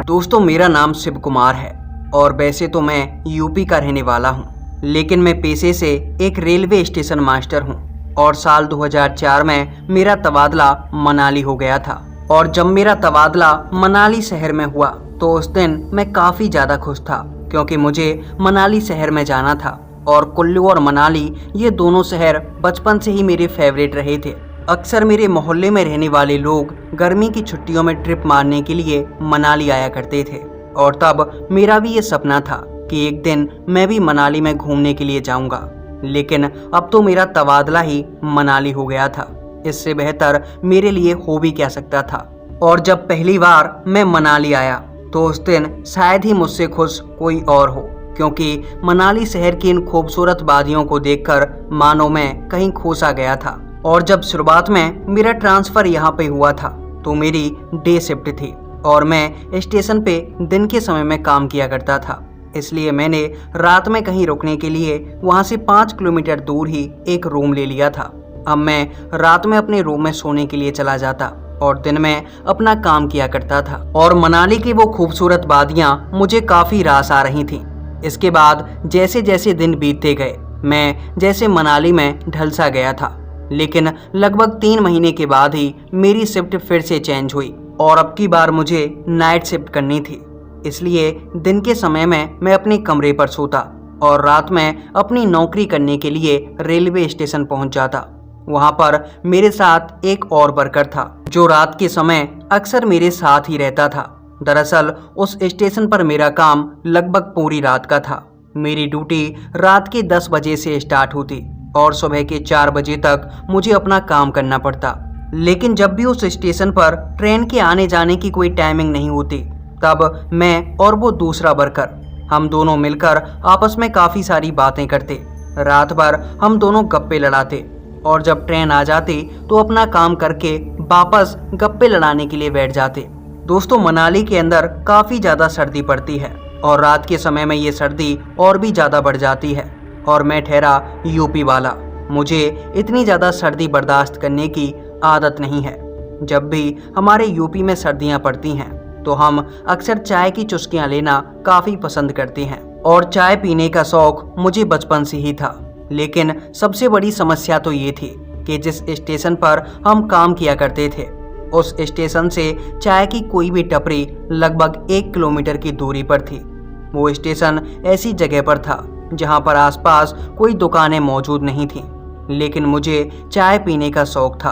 दोस्तों, मेरा नाम शिव कुमार है और वैसे तो मैं यूपी का रहने वाला हूँ, लेकिन मैं पेशे से एक रेलवे स्टेशन मास्टर हूँ और साल 2004 में मेरा तबादला मनाली हो गया था। और जब मेरा तबादला मनाली शहर में हुआ तो उस दिन मैं काफ़ी ज़्यादा खुश था, क्योंकि मुझे मनाली शहर में जाना था। और कुल्लू और मनाली ये दोनों शहर बचपन से ही मेरे फेवरेट रहे थे। अक्सर मेरे मोहल्ले में रहने वाले लोग गर्मी की छुट्टियों में ट्रिप मारने के लिए मनाली आया करते थे, और तब मेरा भी ये सपना था कि एक दिन मैं भी मनाली में घूमने के लिए जाऊंगा। लेकिन अब तो मेरा तबादला ही मनाली हो गया था, इससे बेहतर मेरे लिए हो भी क्या सकता था। और जब पहली बार मैं मनाली आया तो उस दिन शायद ही मुझसे खुश कोई और हो, क्योंकि मनाली शहर की इन खूबसूरत वादियों को देखकर मानो मैं कहीं खो सा गया था। और जब शुरुआत में मेरा ट्रांसफ़र यहाँ पे हुआ था तो मेरी डे शिफ्ट थी और मैं स्टेशन पे दिन के समय में काम किया करता था, इसलिए मैंने रात में कहीं रुकने के लिए वहाँ से 5 किलोमीटर दूर ही एक रूम ले लिया था। अब मैं रात में अपने रूम में सोने के लिए चला जाता और दिन में अपना काम किया करता था। और मनाली की वो खूबसूरत वादियाँ मुझे काफ़ी रास आ रही थीं। इसके बाद जैसे जैसे दिन बीतते गए मैं जैसे मनाली में ढल सा गया था, लेकिन लगभग 3 महीने के बाद ही मेरी शिफ्ट फिर से चेंज हुई और अब की बार मुझे नाइट शिफ्ट करनी थी। इसलिए दिन के समय में मैं अपने कमरे पर सोता और रात में अपनी नौकरी करने के लिए रेलवे स्टेशन पहुंच जाता। वहां पर मेरे साथ एक और वर्कर था जो रात के समय अक्सर मेरे साथ ही रहता था। दरअसल उस स्टेशन पर मेरा काम लगभग पूरी रात का था। मेरी ड्यूटी रात के 10 बजे से स्टार्ट होती और सुबह के 4 बजे तक मुझे अपना काम करना पड़ता। लेकिन जब भी उस स्टेशन पर ट्रेन के आने जाने की कोई टाइमिंग नहीं होती, तब मैं और वो दूसरा वर्कर हम दोनों मिलकर आपस में काफ़ी सारी बातें करते। रात भर हम दोनों गप्पे लड़ाते और जब ट्रेन आ जाती तो अपना काम करके वापस गप्पे लड़ाने के लिए बैठ जाते। दोस्तों, मनाली के अंदर काफ़ी ज़्यादा सर्दी पड़ती है और रात के समय में ये सर्दी और भी ज़्यादा बढ़ जाती है। और मैं ठहरा यूपी वाला, मुझे इतनी ज़्यादा सर्दी बर्दाश्त करने की आदत नहीं है। जब भी हमारे यूपी में सर्दियाँ पड़ती हैं तो हम अक्सर चाय की चुस्कियाँ लेना काफ़ी पसंद करते हैं और चाय पीने का शौक़ मुझे बचपन से ही था। लेकिन सबसे बड़ी समस्या तो ये थी कि जिस स्टेशन पर हम काम किया करते थे उस स्टेशन से चाय की कोई भी टपरी लगभग 1 किलोमीटर की दूरी पर थी। वो स्टेशन ऐसी जगह पर था जहाँ पर आसपास कोई दुकानें मौजूद नहीं थीं, लेकिन मुझे चाय पीने का शौक़ था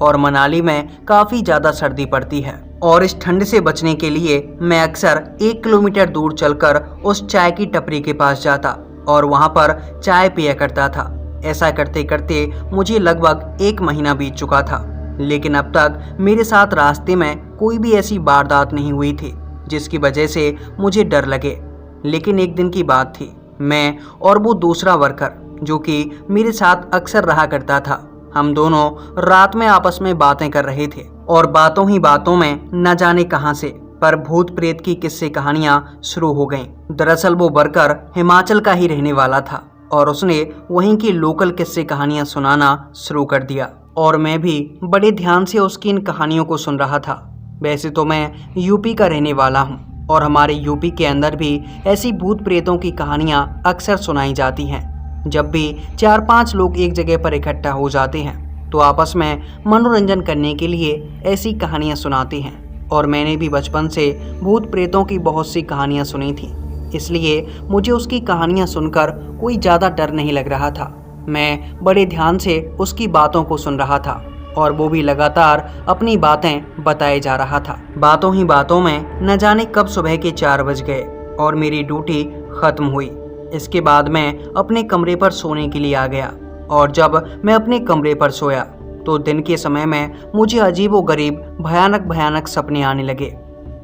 और मनाली में काफ़ी ज़्यादा सर्दी पड़ती है और इस ठंड से बचने के लिए मैं अक्सर 1 किलोमीटर दूर चलकर उस चाय की टपरी के पास जाता और वहाँ पर चाय पिया करता था। ऐसा करते करते मुझे लगभग 1 महीना बीत चुका था, लेकिन अब तक मेरे साथ रास्ते में कोई भी ऐसी वारदात नहीं हुई थी जिसकी वजह से मुझे डर लगे। लेकिन एक दिन की बात थी, मैं और वो दूसरा वर्कर जो कि मेरे साथ अक्सर रहा करता था, हम दोनों रात में आपस में बातें कर रहे थे और बातों ही बातों में न जाने कहां से पर भूत प्रेत की किस्से कहानियां शुरू हो गईं। दरअसल वो वर्कर हिमाचल का ही रहने वाला था और उसने वहीं की लोकल किस्से कहानियां सुनाना शुरू कर दिया और मैं भी बड़े ध्यान से उसकी इन कहानियों को सुन रहा था। वैसे तो मैं यूपी का रहने वाला हूँ और हमारे यूपी के अंदर भी ऐसी भूत प्रेतों की कहानियां अक्सर सुनाई जाती हैं। जब भी 4-5 लोग एक जगह पर इकट्ठा हो जाते हैं तो आपस में मनोरंजन करने के लिए ऐसी कहानियां सुनाते हैं। और मैंने भी बचपन से भूत प्रेतों की बहुत सी कहानियां सुनी थी, इसलिए मुझे उसकी कहानियां सुनकर कोई ज़्यादा डर नहीं लग रहा था। मैं बड़े ध्यान से उसकी बातों को सुन रहा था और वो भी लगातार अपनी बातें बताए जा रहा था। बातों ही बातों में न जाने कब सुबह के 4 बज गए और मेरी ड्यूटी ख़त्म हुई। इसके बाद मैं अपने कमरे पर सोने के लिए आ गया और जब मैं अपने कमरे पर सोया तो दिन के समय में मुझे अजीबोगरीब भयानक सपने आने लगे।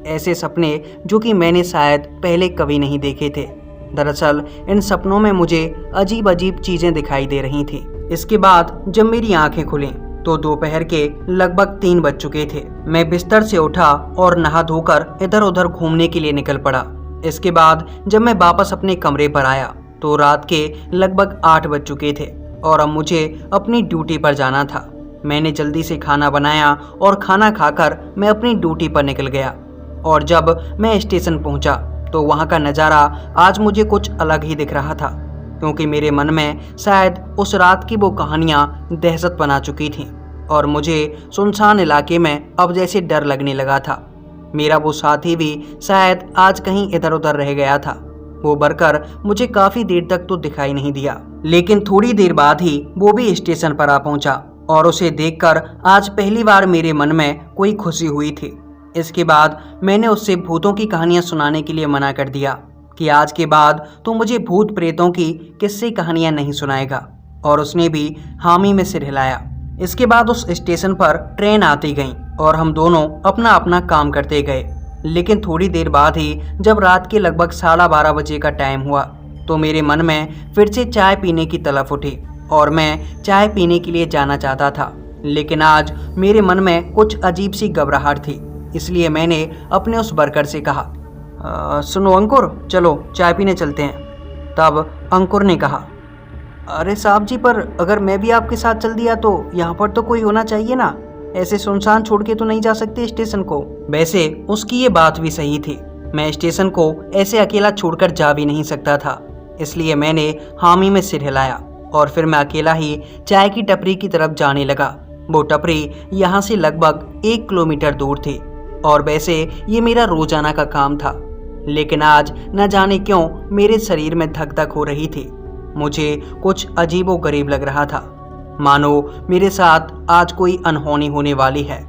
ऐसे सपने जो कि मैंने शायद पहले कभी नहीं देखे थे। दरअसल इन सपनों में मुझे अजीब चीज़ें दिखाई दे रही थी। इसके बाद जब मेरी आंखें खुलीं तो दोपहर के लगभग 3 बज चुके थे। मैं बिस्तर से उठा और नहा धोकर इधर उधर घूमने के लिए निकल पड़ा। इसके बाद जब मैं वापस अपने कमरे पर आया तो रात के लगभग 8 बज चुके थे और अब मुझे अपनी ड्यूटी पर जाना था। मैंने जल्दी से खाना बनाया और खाना खाकर मैं अपनी ड्यूटी पर निकल गया। और जब मैं स्टेशन पहुंचा तो वहां का नज़ारा आज मुझे कुछ अलग ही दिख रहा था, क्योंकि मेरे मन में शायद उस रात की वो कहानियां दहशत बना चुकी थीं और मुझे सुनसान इलाके में अब जैसे डर लगने लगा था। मेरा वो साथी भी शायद आज कहीं इधर उधर रह गया था। वो बरकर मुझे काफ़ी देर तक तो दिखाई नहीं दिया, लेकिन थोड़ी देर बाद ही वो भी स्टेशन पर आ पहुंचा और उसे देखकर आज पहली बार मेरे मन में कोई खुशी हुई थी। इसके बाद मैंने उससे भूतों की कहानियां सुनाने के लिए मना कर दिया कि आज के बाद तो मुझे भूत प्रेतों की किस्से कहानियां नहीं सुनाएगा, और उसने भी हामी में सिर हिलाया। इसके बाद उस स्टेशन पर ट्रेन आती गई और हम दोनों अपना अपना काम करते गए। लेकिन थोड़ी देर बाद ही जब रात के लगभग 12:30 बजे का टाइम हुआ तो मेरे मन में फिर से चाय पीने की तलब उठी और मैं चाय पीने के लिए जाना चाहता था। लेकिन आज मेरे मन में कुछ अजीब सी घबराहट थी, इसलिए मैंने अपने उस वर्कर से कहा, सुनो अंकुर, चलो चाय पीने चलते हैं। तब अंकुर ने कहा, अरे साहब जी, पर अगर मैं भी आपके साथ चल दिया तो यहाँ पर तो कोई होना चाहिए ना, ऐसे सुनसान छोड़ के तो नहीं जा सकते स्टेशन को। वैसे उसकी ये बात भी सही थी, मैं स्टेशन को ऐसे अकेला छोड़कर जा भी नहीं सकता था। इसलिए मैंने हामी में सिर हिलाया और फिर मैं अकेला ही चाय की टपरी की तरफ जाने लगा। वो टपरी यहाँ से लगभग 1 किलोमीटर दूर थी और वैसे ये मेरा रोजाना का काम था, लेकिन आज न जाने क्यों मेरे शरीर में धक धक हो रही थी। मुझे कुछ अजीबो गरीब लग रहा था, मानो मेरे साथ आज कोई अनहोनी होने वाली है।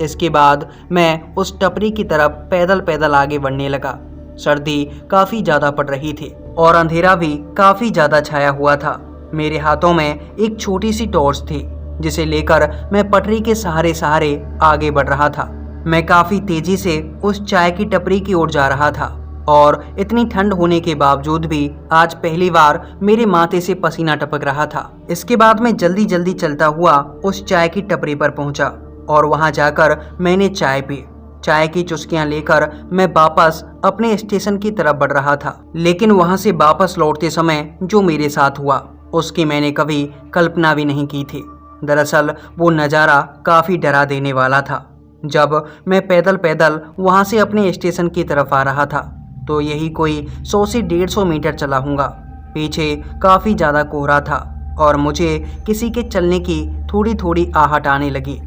इसके बाद मैं उस टपरी की तरफ पैदल पैदल आगे बढ़ने लगा। सर्दी काफ़ी ज़्यादा पड़ रही थी और अंधेरा भी काफ़ी ज़्यादा छाया हुआ था। मेरे हाथों में एक छोटी सी टॉर्च थी जिसे लेकर मैं पटरी के सहारे सहारे आगे बढ़ रहा था। मैं काफ़ी तेज़ी से उस चाय की टपरी की ओर जा रहा था और इतनी ठंड होने के बावजूद भी आज पहली बार मेरे माथे से पसीना टपक रहा था। इसके बाद मैं जल्दी जल्दी चलता हुआ उस चाय की टपरी पर पहुंचा और वहां जाकर मैंने चाय पी। चाय की चुस्कियां लेकर मैं वापस अपने स्टेशन की तरफ बढ़ रहा था, लेकिन वहां से वापस लौटते समय जो मेरे साथ हुआ उसकी मैंने कभी कल्पना भी नहीं की थी। दरअसल वो नज़ारा काफ़ी डरा देने वाला था। जब मैं पैदल पैदल वहां से अपने स्टेशन की तरफ आ रहा था तो यही कोई 100 से 150 मीटर चला हूँगा। पीछे काफ़ी ज़्यादा कोहरा था और मुझे किसी के चलने की थोड़ी थोड़ी आहट आने लगी।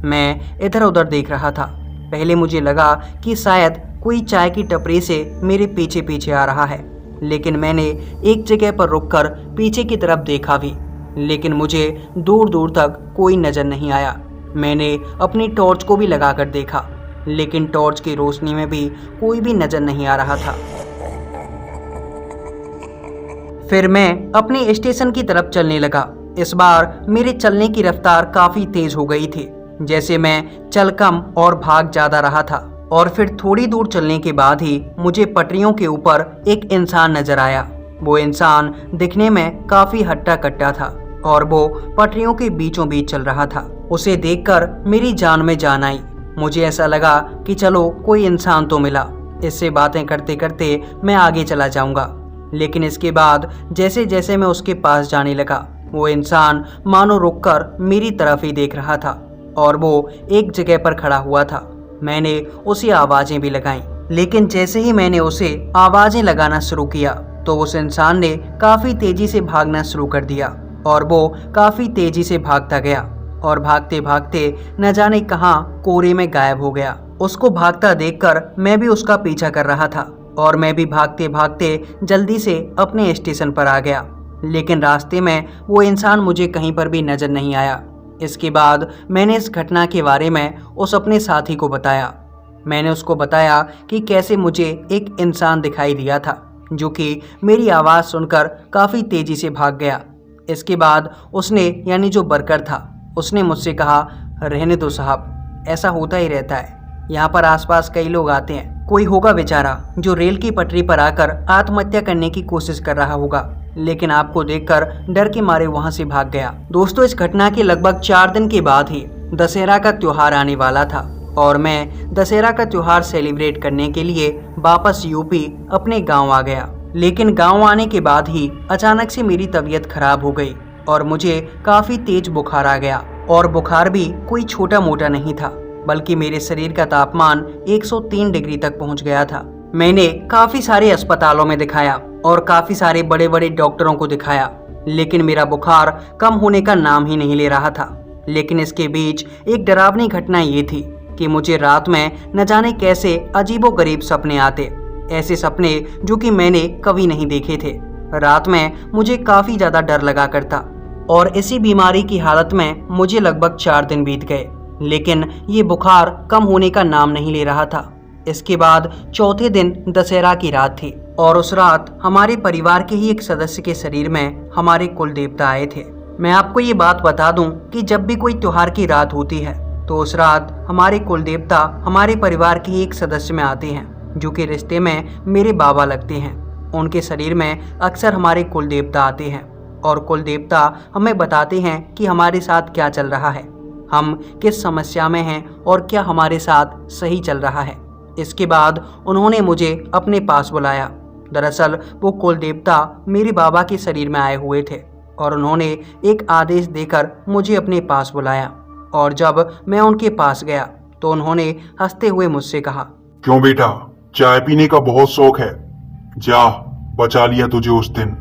मैं इधर उधर देख रहा था। पहले मुझे लगा कि शायद कोई चाय की टपरी से मेरे पीछे पीछे आ रहा है, लेकिन मैंने एक जगह पर रुककर पीछे की तरफ देखा भी, लेकिन मुझे दूर दूर तक कोई नज़र नहीं आया। मैंने अपनी टॉर्च को भी लगाकर देखा, लेकिन टॉर्च की रोशनी में भी कोई भी नज़र नहीं आ रहा था। फिर मैं अपने स्टेशन की तरफ चलने लगा। इस बार मेरे चलने की रफ्तार काफ़ी तेज़ हो गई थी, जैसे मैं चल कम और भाग ज़्यादा रहा था। और फिर थोड़ी दूर चलने के बाद ही मुझे पटरियों के ऊपर एक इंसान नजर आया। वो इंसान दिखने में काफ़ी हट्टा कट्टा था और वो पटरियों के बीचों बीच चल रहा था। उसे देखकर मेरी जान में जान आई। मुझे ऐसा लगा कि चलो कोई इंसान तो मिला, इससे बातें करते करते मैं आगे चला जाऊंगा। लेकिन इसके बाद जैसे जैसे मैं उसके पास जाने लगा, वो इंसान मानो रुककर मेरी तरफ ही देख रहा था और वो एक जगह पर खड़ा हुआ था। मैंने उसे आवाज़ें भी लगाईं, लेकिन जैसे ही मैंने उसे आवाज़ें लगाना शुरू किया तो उस इंसान ने काफ़ी तेज़ी से भागना शुरू कर दिया और वो काफ़ी तेज़ी से भागता गया और भागते भागते न जाने कहाँ कोहरे में गायब हो गया। उसको भागता देखकर मैं भी उसका पीछा कर रहा था और मैं भी भागते भागते जल्दी से अपने स्टेशन पर आ गया, लेकिन रास्ते में वो इंसान मुझे कहीं पर भी नज़र नहीं आया। इसके बाद मैंने इस घटना के बारे में उस अपने साथी को बताया। मैंने उसको बताया कि कैसे मुझे एक इंसान दिखाई दिया था जो कि मेरी आवाज़ सुनकर काफ़ी तेज़ी से भाग गया। इसके बाद उसने, यानी जो वर्कर था, उसने मुझसे कहा, रहने दो साहब, ऐसा होता ही रहता है, यहाँ पर आसपास कई लोग आते हैं, कोई होगा बेचारा जो रेल की पटरी पर आकर आत्महत्या करने की कोशिश कर रहा होगा, लेकिन आपको देखकर डर के मारे वहां से भाग गया। दोस्तों, इस घटना के लगभग 4 दिन के बाद ही दशहरा का त्योहार आने वाला था और मैं दशहरा का त्योहार सेलिब्रेट करने के लिए वापस यूपी अपने गांव आ गया। लेकिन गांव आने के बाद ही अचानक से मेरी तबीयत खराब हो गई और मुझे काफ़ी तेज बुखार आ गया, और बुखार भी कोई छोटा मोटा नहीं था। बल्कि मेरे शरीर का तापमान 103 डिग्री तक पहुंच गया था। मैंने काफ़ी सारे अस्पतालों में दिखाया और काफ़ी सारे बड़े बड़े डॉक्टरों को दिखाया, लेकिन मेरा बुखार कम होने का नाम ही नहीं ले रहा था। लेकिन इसके बीच एक डरावनी घटना ये थी कि मुझे रात में न जाने कैसे अजीबोगरीब सपने आते, ऐसे सपने जो कि मैंने कभी नहीं देखे थे। रात में मुझे काफ़ी ज़्यादा डर लगा करता और इसी बीमारी की हालत में मुझे लगभग 4 दिन बीत गए, लेकिन ये बुखार कम होने का नाम नहीं ले रहा था। इसके बाद चौथे दिन दशहरा की रात थी और उस रात हमारे परिवार के ही एक सदस्य के शरीर में हमारे कुल देवता आए थे। मैं आपको ये बात बता दूं कि जब भी कोई त्योहार की रात होती है तो उस रात हमारे कुल देवता हमारे परिवार के ही एक सदस्य में आते हैं, जो कि रिश्ते में मेरे बाबा लगते हैं। उनके शरीर में अक्सर हमारे कुल देवता आते हैं और कुल देवता हमें बताते हैं कि हमारे साथ क्या चल रहा है, हम किस समस्या में हैं और क्या हमारे साथ सही चल रहा है। इसके बाद उन्होंने मुझे अपने पास बुलाया। दरअसल वो कुल देवता मेरे बाबा के शरीर में आए हुए थे और उन्होंने एक आदेश देकर मुझे अपने पास बुलाया। और जब मैं उनके पास गया तो उन्होंने हंसते हुए मुझसे कहा, क्यों बेटा, चाय पीने का बहुत शौक है? जा, बचा लिया तुझे उस दिन,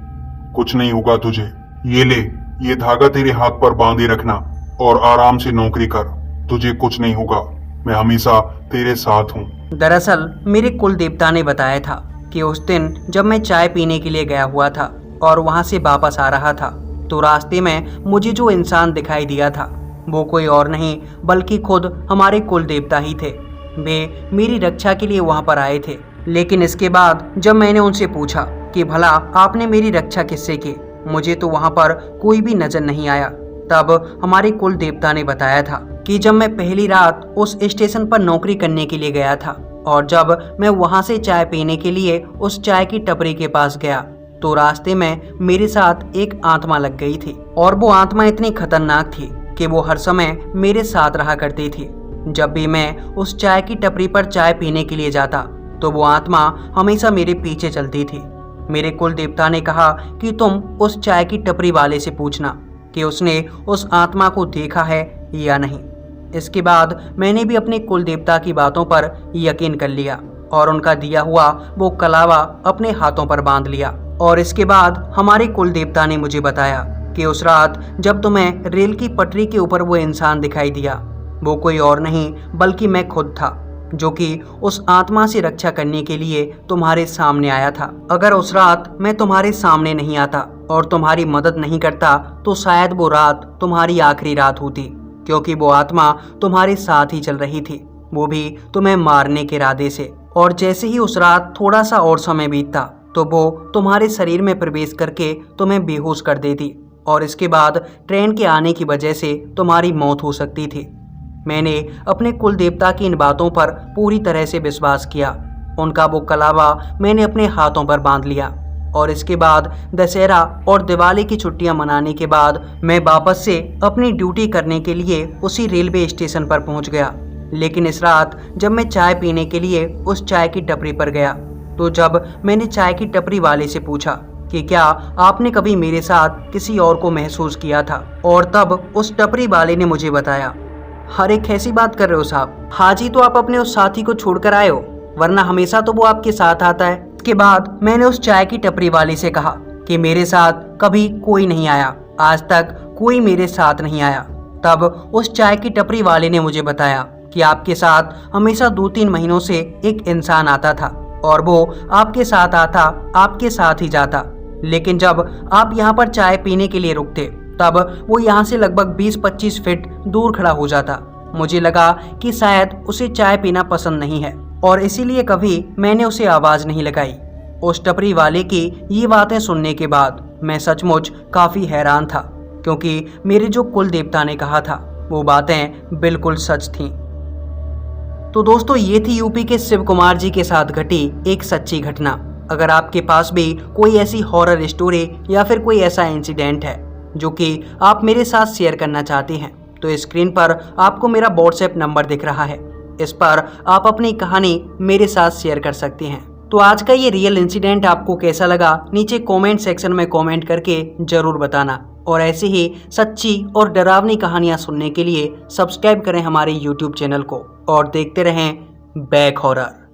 कुछ नहीं होगा तुझे। ये ले, ये धागा तेरे हाथ पर बांधे रखना और आराम से नौकरी कर, तुझे कुछ नहीं होगा, मैं हमेशा तेरे साथ हूँ। दरअसल मेरे कुल देवता ने बताया था कि उस दिन जब मैं चाय पीने के लिए गया हुआ था और वहाँ से वापस आ रहा था तो रास्ते में मुझे जो इंसान दिखाई दिया था वो कोई और नहीं बल्कि खुद हमारे कुल देवता ही थे। वे मेरी रक्षा के लिए वहाँ पर आए थे। लेकिन इसके बाद जब मैंने उनसे पूछा कि भला आपने मेरी रक्षा किससे की, मुझे तो वहाँ पर कोई भी नजर नहीं आया। तब हमारे कुल देवता ने बताया था कि जब मैं पहली रात उस स्टेशन पर नौकरी करने के लिए गया था और जब मैं वहाँ से चाय पीने के लिए उस चाय की टपरी के पास गया तो रास्ते में मेरे साथ एक आत्मा लग गई थी और वो आत्मा इतनी खतरनाक थी कि वो हर समय मेरे साथ रहा करती थी। जब भी मैं उस चाय की टपरी पर चाय पीने के लिए जाता तो वो आत्मा हमेशा मेरे पीछे चलती थी। मेरे कुल देवता ने कहा कि तुम उस चाय की टपरी वाले से पूछना कि उसने उस आत्मा को देखा है या नहीं। इसके बाद मैंने भी अपने कुल देवता की बातों पर यकीन कर लिया और उनका दिया हुआ वो कलावा अपने हाथों पर बांध लिया। और इसके बाद हमारे कुल देवता ने मुझे बताया कि उस रात जब तुम्हें रेल की पटरी के ऊपर वो इंसान दिखाई दिया, वो कोई और नहीं बल्कि मैं खुद था, जो कि उस आत्मा से रक्षा करने के लिए तुम्हारे सामने आया था। अगर उस रात मैं तुम्हारे सामने नहीं आता और तुम्हारी मदद नहीं करता तो शायद वो रात तुम्हारी आखिरी रात होती, क्योंकि वो आत्मा तुम्हारे साथ ही चल रही थी, वो भी तुम्हें मारने के इरादे से। और जैसे ही उस रात थोड़ा सा और समय बीतता तो वो तुम्हारे शरीर में प्रवेश करके तुम्हें बेहोश कर देती और इसके बाद ट्रेन के आने की वजह से तुम्हारी मौत हो सकती थी। मैंने अपने कुल देवता की इन बातों पर पूरी तरह से विश्वास किया। उनका वो कलावा मैंने अपने हाथों पर बांध लिया और इसके बाद दशहरा और दिवाली की छुट्टियां मनाने के बाद मैं वापस से अपनी ड्यूटी करने के लिए उसी रेलवे स्टेशन पर पहुंच गया। लेकिन इस रात जब मैं चाय पीने के लिए उस चाय की टपरी पर गया तो जब मैंने चाय की टपरी वाले से पूछा कि क्या आपने कभी मेरे साथ किसी और को महसूस किया था, और तब उस टपरी वाले ने मुझे बताया, अरे कैसी बात कर रहे हो साहब, हाजी तो आप अपने उस साथी को छोड़कर आए हो, वरना हमेशा तो वो आपके साथ आता है। इसके बाद मैंने उस चाय की टपरी वाले से कहा कि मेरे साथ कभी कोई नहीं आया, आज तक कोई मेरे साथ नहीं आया। तब उस चाय की टपरी वाले ने मुझे बताया कि आपके साथ हमेशा 2-3 महीनों से एक इंसान आता था और वो आपके साथ आता, आपके साथ ही जाता, लेकिन जब आप यहाँ पर चाय पीने के लिए रुकते तब वो यहाँ से लगभग 20-25 फीट दूर खड़ा हो जाता। मुझे लगा कि शायद उसे चाय पीना पसंद नहीं है और इसीलिए कभी मैंने उसे आवाज़ नहीं लगाई। उस टपरी वाले की ये बातें सुनने के बाद मैं सचमुच काफ़ी हैरान था, क्योंकि मेरे जो कुल देवता ने कहा था वो बातें बिल्कुल सच थीं। तो दोस्तों, ये थी यूपी के शिव कुमार जी के साथ घटी एक सच्ची घटना। अगर आपके पास भी कोई ऐसी हॉरर स्टोरी या फिर कोई ऐसा इंसिडेंट है जो कि आप मेरे साथ शेयर करना चाहते हैं तो स्क्रीन पर आपको मेरा व्हाट्सएप नंबर दिख रहा है, इस पर आप अपनी कहानी मेरे साथ शेयर कर सकते हैं। तो आज का ये रियल इंसिडेंट आपको कैसा लगा नीचे कमेंट सेक्शन में कमेंट करके ज़रूर बताना। और ऐसे ही सच्ची और डरावनी कहानियाँ सुनने के लिए सब्सक्राइब करें हमारे YouTube चैनल को और देखते रहें बैक हॉरर।